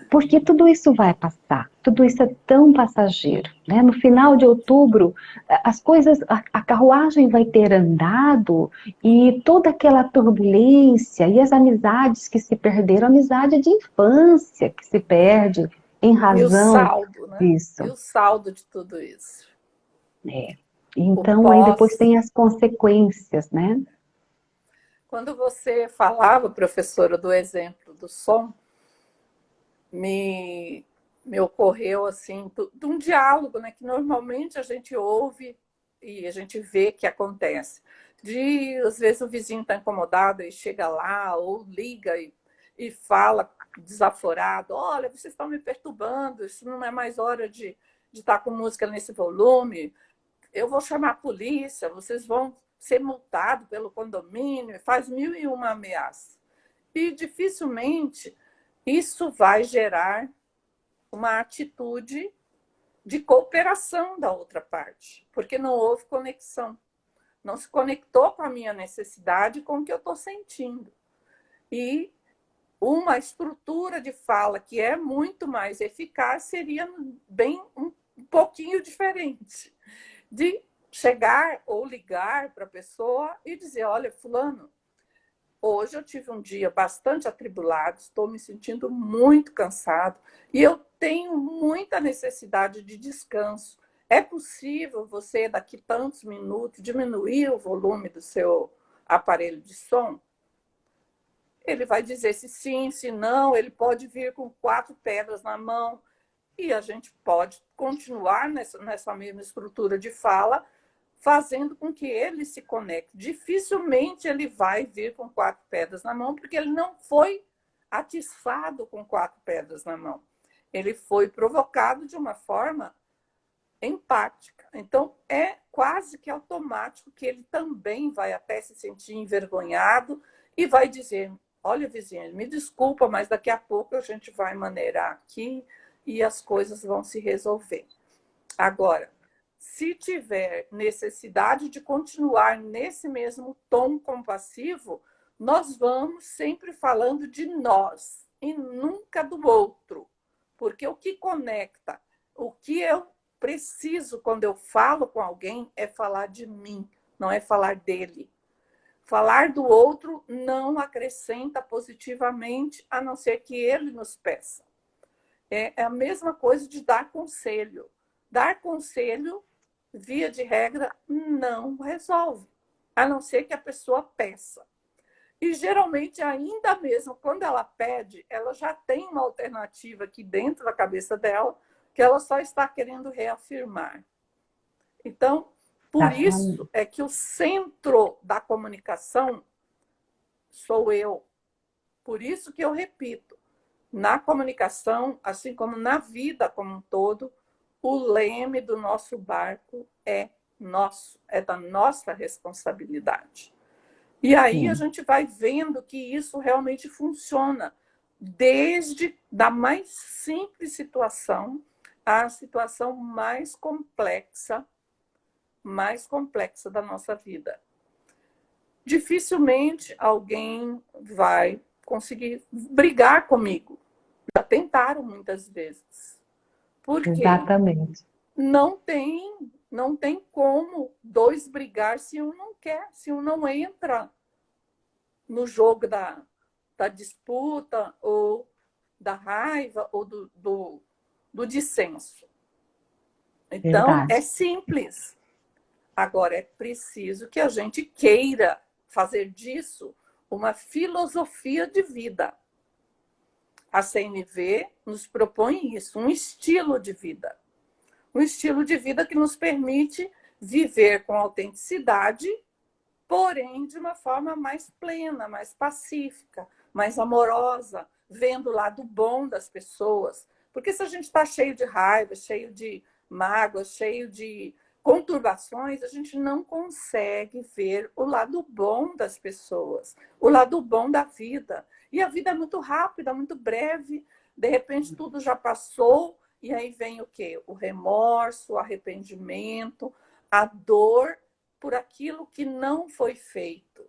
Porque tudo isso vai passar, tudo isso é tão passageiro, né? No final de outubro, as coisas, a carruagem vai ter andado e toda aquela turbulência e as amizades que se perderam, amizade de infância que se perde em E o razão saldo, né? E disso. o saldo de tudo isso. É. O Então, aí depois pós. tem as consequências, né? Quando você falava, professora, do exemplo do som, me, me ocorreu assim, de um diálogo, né, que normalmente a gente ouve e a gente vê que acontece. De, às vezes, o vizinho está incomodado e chega lá, ou liga e fala desaforado: olha, vocês estão me perturbando, isso não é mais hora de estar com música nesse volume, eu vou chamar a polícia, vocês vão ser multados pelo condomínio, faz mil e uma ameaças. E dificilmente isso vai gerar uma atitude de cooperação da outra parte, porque não houve conexão. Não se conectou com a minha necessidade, com o que eu estou sentindo. E uma estrutura de fala que é muito mais eficaz seria bem um pouquinho diferente. De chegar ou ligar para a pessoa e dizer: olha, fulano, hoje eu tive um dia bastante atribulado, estou me sentindo muito cansado e eu tenho muita necessidade de descanso. É possível você, daqui tantos minutos, diminuir o volume do seu aparelho de som? Ele vai dizer se sim, se não, ele pode vir com 4 pedras na mão e a gente pode continuar nessa mesma estrutura de fala, fazendo com que ele se conecte. Dificilmente ele vai vir com 4 pedras na mão, porque ele não foi atiçado com 4 pedras na mão. Ele foi provocado de uma forma empática. Então, é quase que automático que ele também vai até se sentir envergonhado e vai dizer: olha, vizinha, me desculpa, mas daqui a pouco a gente vai maneirar aqui e as coisas vão se resolver. Agora, se tiver necessidade de continuar nesse mesmo tom compassivo, nós vamos sempre falando de nós e nunca do outro. Porque o que conecta, o que eu preciso quando eu falo com alguém é falar de mim, não é falar dele. Falar do outro não acrescenta positivamente, a não ser que ele nos peça. É a mesma coisa de dar conselho. Dar conselho, via de regra, não resolve, a não ser que a pessoa peça. E geralmente, ainda mesmo quando ela pede, ela já tem uma alternativa aqui dentro da cabeça dela, que ela só está querendo reafirmar. Então, por Exatamente. isso é que o centro da comunicação sou eu. Por isso que eu repito, Na comunicação, assim como na vida como um todo, o leme do nosso barco é nosso, é da nossa responsabilidade. E aí a gente vai vendo que isso realmente funciona, desde da mais simples situação à situação mais complexa da nossa vida. Dificilmente alguém vai conseguir brigar comigo. Já tentaram muitas vezes. Porque Exatamente. não tem como dois brigar se um não quer, se um não entra no jogo da disputa ou da raiva ou do dissenso. Então, é Verdade. simples. Agora, é preciso que a gente queira fazer disso uma filosofia de vida. A CNV nos propõe isso, um estilo de vida. Um estilo de vida que nos permite viver com autenticidade, porém de uma forma mais plena, mais pacífica, mais amorosa, vendo o lado bom das pessoas. Porque se a gente está cheio de raiva, cheio de mágoas, cheio de conturbações, a gente não consegue ver o lado bom das pessoas, o lado bom da vida. E a vida é muito rápida, muito breve, de repente tudo já passou, e aí vem o quê? O remorso, o arrependimento, a dor por aquilo que não foi feito,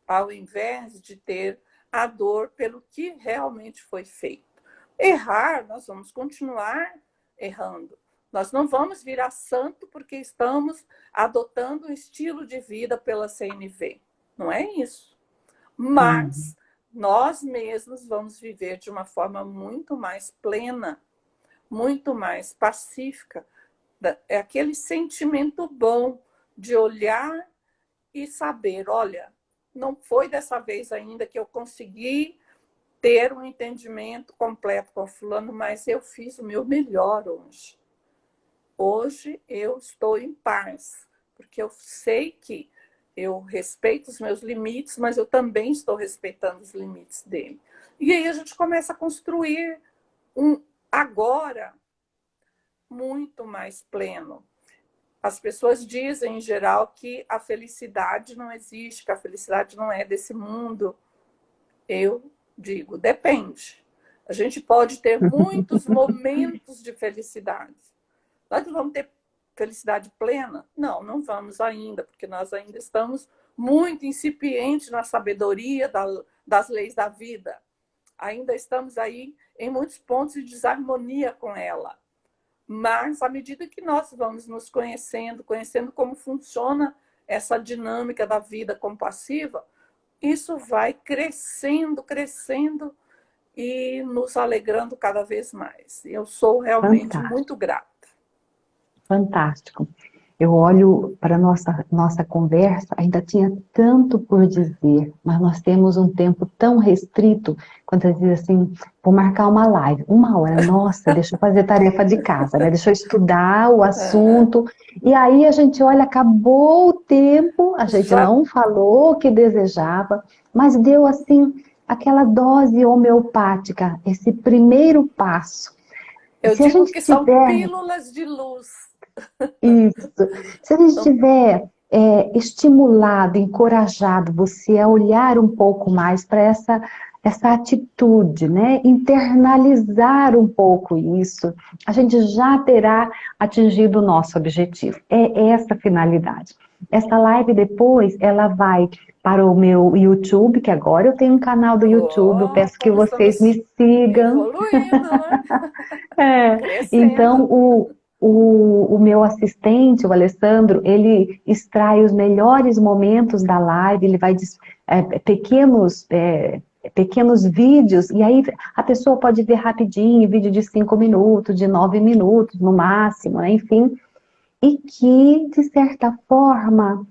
ao invés de ter a dor pelo que realmente foi feito. Errar, nós vamos continuar errando. Nós não vamos virar santo porque estamos adotando um estilo de vida pela CNV. Não é isso. Mas nós mesmos vamos viver de uma forma muito mais plena, muito mais pacífica. É aquele sentimento bom de olhar e saber, olha, não foi dessa vez ainda que eu consegui ter um entendimento completo com o fulano, mas eu fiz o meu melhor hoje. Hoje eu estou em paz, porque eu sei que eu respeito os meus limites, mas eu também estou respeitando os limites dele. E aí a gente começa a construir um agora muito mais pleno. As pessoas dizem, em geral, que a felicidade não existe, que a felicidade não é desse mundo. Eu digo, depende. A gente pode ter muitos momentos de felicidade. Nós não vamos ter felicidade plena? Não, não vamos ainda, porque nós ainda estamos muito incipientes na sabedoria das leis da vida. Ainda estamos aí em muitos pontos de desarmonia com ela. Mas, à medida que nós vamos nos conhecendo, conhecendo como funciona essa dinâmica da vida compassiva, isso vai crescendo, crescendo e nos alegrando cada vez mais. Eu sou realmente Fantástico. muito grata. Fantástico. Eu olho para a nossa conversa, ainda tinha tanto por dizer, mas nós temos um tempo tão restrito, quando você diz assim, vou marcar uma live, 1 hora, nossa, deixa eu fazer tarefa de casa, né? Deixa eu estudar o assunto, e aí a gente olha, acabou o tempo, a gente Já, não falou o que desejava, mas deu assim, aquela dose homeopática, esse primeiro passo. eu Se a digo gente que são tiver pílulas de luz. isso. Se a gente São estiver estimulado, encorajado você a olhar um pouco mais para essa atitude, né? Internalizar um pouco isso, a gente já terá atingido o nosso objetivo. É essa a finalidade. Essa live depois, ela vai para o meu YouTube, que agora eu tenho um canal do YouTube, eu peço que como vocês me estamos sigam. evoluindo, né? É, então, Crescendo. o meu assistente, o Alessandro, ele extrai os melhores momentos da live, ele vai pequenos vídeos, e aí a pessoa pode ver rapidinho, vídeo de 5 minutos, de 9 minutos no máximo, né? Enfim, e que, de certa forma,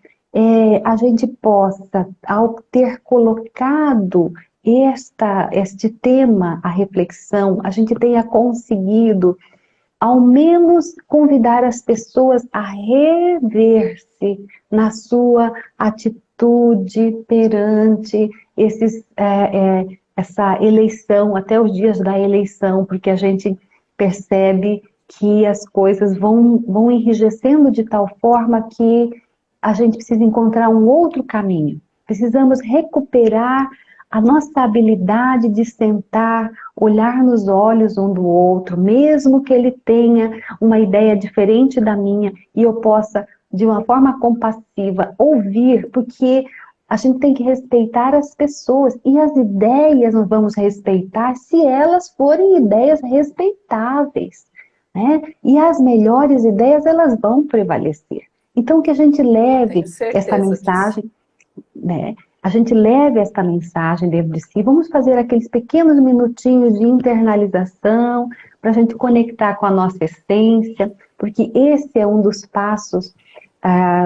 a gente possa, ao ter colocado este tema, a reflexão, a gente tenha conseguido ao menos convidar as pessoas a rever-se na sua atitude perante esses essa eleição, até os dias da eleição, porque a gente percebe que as coisas vão enrijecendo de tal forma que a gente precisa encontrar um outro caminho. Precisamos recuperar a nossa habilidade de sentar, olhar nos olhos um do outro, mesmo que ele tenha uma ideia diferente da minha e eu possa, de uma forma compassiva, ouvir, porque a gente tem que respeitar as pessoas e as ideias nós vamos respeitar se elas forem ideias respeitáveis, né? E as melhores ideias elas vão prevalecer. Então que a gente leve Tenho essa certeza disso. mensagem, né? A gente leve esta mensagem dentro de si. Vamos fazer aqueles pequenos minutinhos de internalização para a gente conectar com a nossa essência, porque esse é um dos passos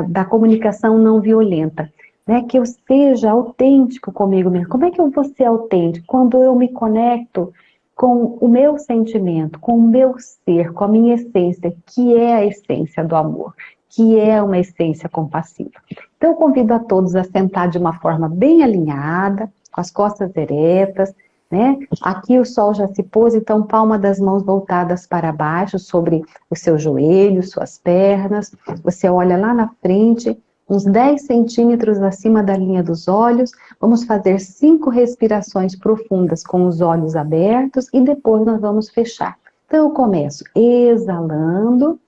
da comunicação não violenta. Né, que eu seja autêntico comigo mesmo. Como é que eu vou ser autêntico? Quando eu me conecto com o meu sentimento, com o meu ser, com a minha essência, que é a essência do amor, que é uma essência compassiva. Então eu convido a todos a sentar de uma forma bem alinhada, com as costas eretas, né? Aqui o sol já se pôs, então palma das mãos voltadas para baixo, sobre os seus joelhos, suas pernas. Você olha lá na frente, uns 10 centímetros acima da linha dos olhos. Vamos fazer 5 respirações profundas com os olhos abertos e depois nós vamos fechar. Então eu começo exalando,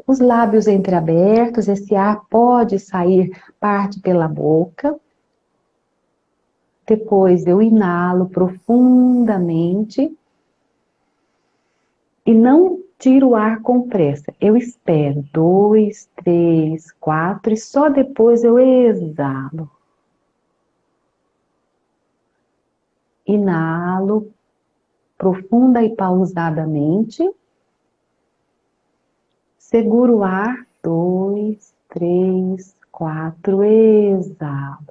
os lábios entreabertos, esse ar pode sair parte pela boca. Depois eu inalo profundamente e não tiro o ar com pressa. Eu espero 2, 3, 4 e só depois eu exalo. Inalo profunda e pausadamente. Seguro o ar, 2, 3, 4, exalo.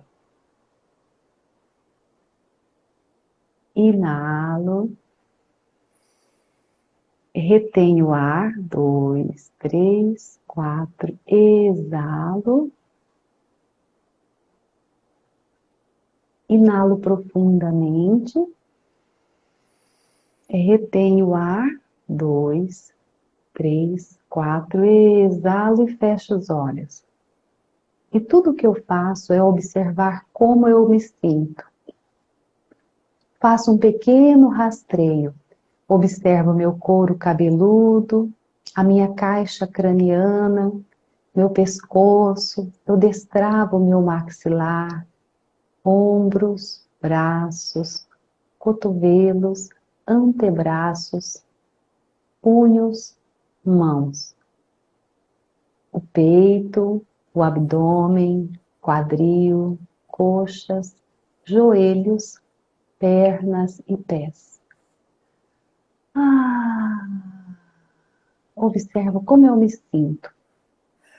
Inalo. Retenho o ar, 2, 3, 4, exalo. Inalo profundamente. Retenho o ar, 2, 3, 4, exalo e fecho os olhos. E tudo que eu faço é observar como eu me sinto. Faço um pequeno rastreio. Observo meu couro cabeludo, a minha caixa craniana, meu pescoço, eu destravo meu maxilar, ombros, braços, cotovelos, antebraços, punhos, mãos, o peito, o abdômen, quadril, coxas, joelhos, pernas e pés. Observo como eu me sinto.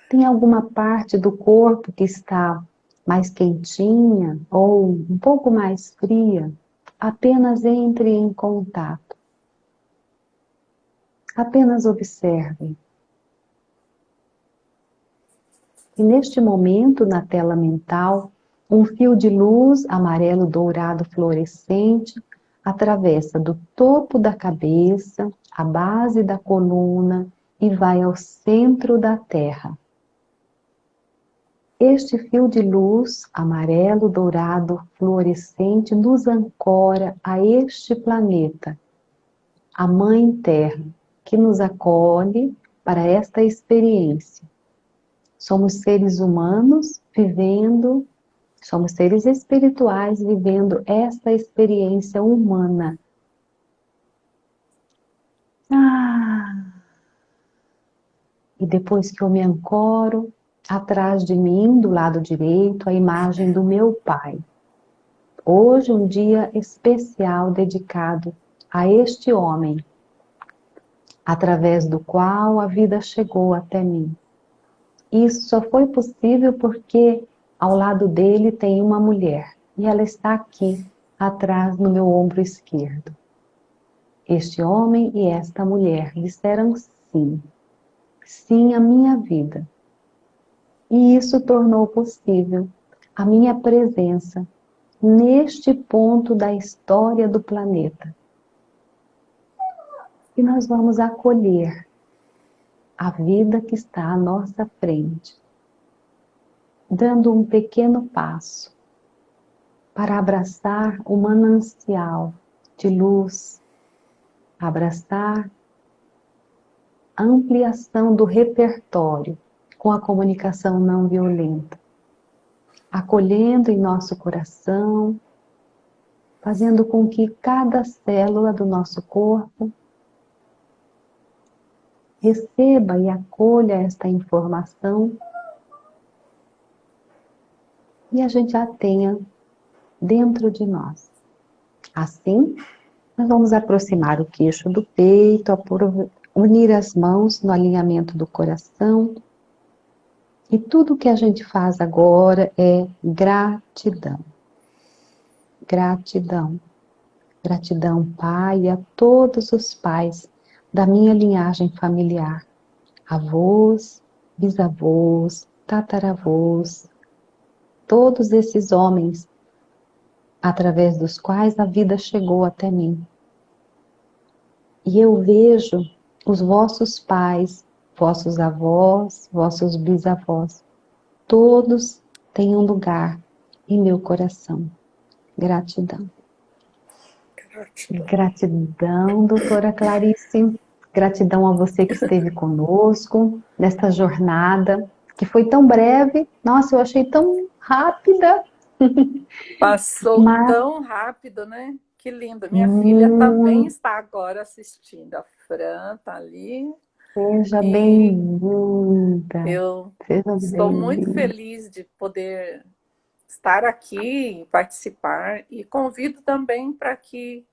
Tem alguma parte do corpo que está mais quentinha ou um pouco mais fria? Apenas entre em contato. Apenas observe. E neste momento, na tela mental, um fio de luz amarelo dourado fluorescente atravessa do topo da cabeça, a base da coluna e vai ao centro da Terra. Este fio de luz amarelo dourado fluorescente nos ancora a este planeta, a Mãe Terra, que nos acolhe para esta experiência. Somos seres humanos vivendo, somos seres espirituais vivendo esta experiência humana. E depois que eu me ancoro, atrás de mim, do lado direito, a imagem do meu pai. Hoje um dia especial dedicado a este homem, através do qual a vida chegou até mim. Isso só foi possível porque ao lado dele tem uma mulher e ela está aqui, atrás no meu ombro esquerdo. Este homem e esta mulher disseram sim, sim à minha vida. E isso tornou possível a minha presença neste ponto da história do planeta. E nós vamos acolher a vida que está à nossa frente, dando um pequeno passo para abraçar o manancial de luz, abraçar a ampliação do repertório com a comunicação não violenta, acolhendo em nosso coração, fazendo com que cada célula do nosso corpo receba e acolha esta informação e a gente a tenha dentro de nós. Assim, nós vamos aproximar o queixo do peito, unir as mãos no alinhamento do coração. E tudo que a gente faz agora é gratidão. Gratidão. Gratidão, Pai, a todos os pais da minha linhagem familiar. Avós, bisavós, tataravós, todos esses homens através dos quais a vida chegou até mim. E eu vejo os vossos pais, vossos avós, vossos bisavós, todos têm um lugar em meu coração. Gratidão. Gratidão, doutora Clarice. Gratidão a você que esteve conosco nesta jornada, que foi tão breve. Nossa, eu achei tão rápida. Passou tão rápido, né? Que lindo. Minha filha também está agora assistindo. A Fran está ali. Seja bem-vinda. Eu estou muito feliz de poder estar aqui, participar, e convido também para que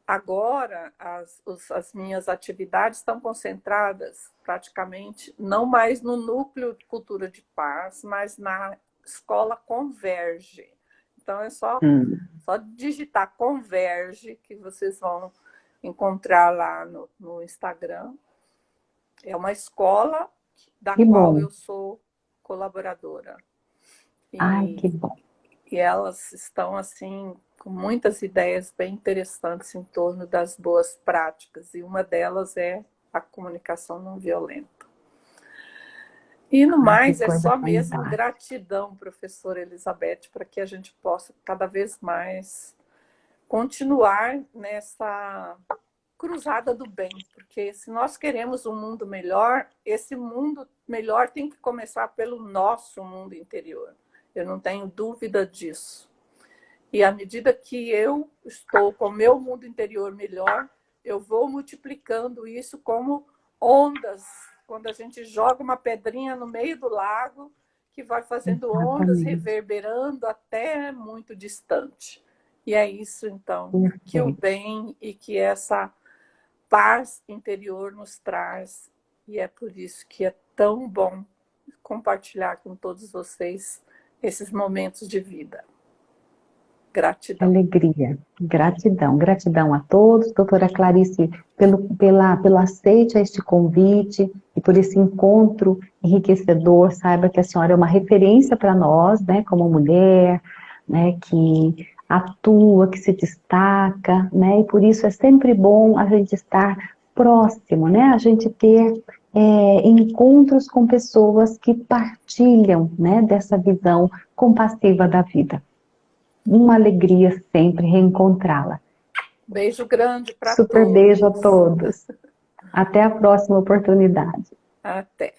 agora as minhas atividades estão concentradas praticamente não mais no núcleo de cultura de paz, mas na escola Converge. Então é só digitar Converge que vocês vão encontrar lá no Instagram. É uma escola da qual eu sou colaboradora. Ai, que bom. E elas estão, assim, com muitas ideias bem interessantes em torno das boas práticas. E uma delas é a comunicação não violenta. E no mais, é só mesmo gratidão, professora Elizabeth, para que a gente possa cada vez mais continuar nessa cruzada do bem, porque se nós queremos um mundo melhor, esse mundo melhor tem que começar pelo nosso mundo interior. Eu não tenho dúvida disso. E à medida que eu estou com o meu mundo interior melhor, eu vou multiplicando isso como ondas, quando a gente joga uma pedrinha no meio do lago, que vai fazendo ondas, reverberando até muito distante. E é isso, então, que o bem e que essa paz interior nos traz, e é por isso que é tão bom compartilhar com todos vocês esses momentos de vida. Gratidão. Alegria, gratidão, gratidão a todos, doutora Clarice, pelo aceite a este convite e por esse encontro enriquecedor. Saiba que a senhora é uma referência para nós, né, como mulher, né, que atua, que se destaca, né, e por isso é sempre bom a gente estar próximo, né, a gente ter encontros com pessoas que partilham, né, dessa visão compassiva da vida. Uma alegria sempre reencontrá-la. Beijo grande para todos. Super beijo a todos. Até a próxima oportunidade. Até.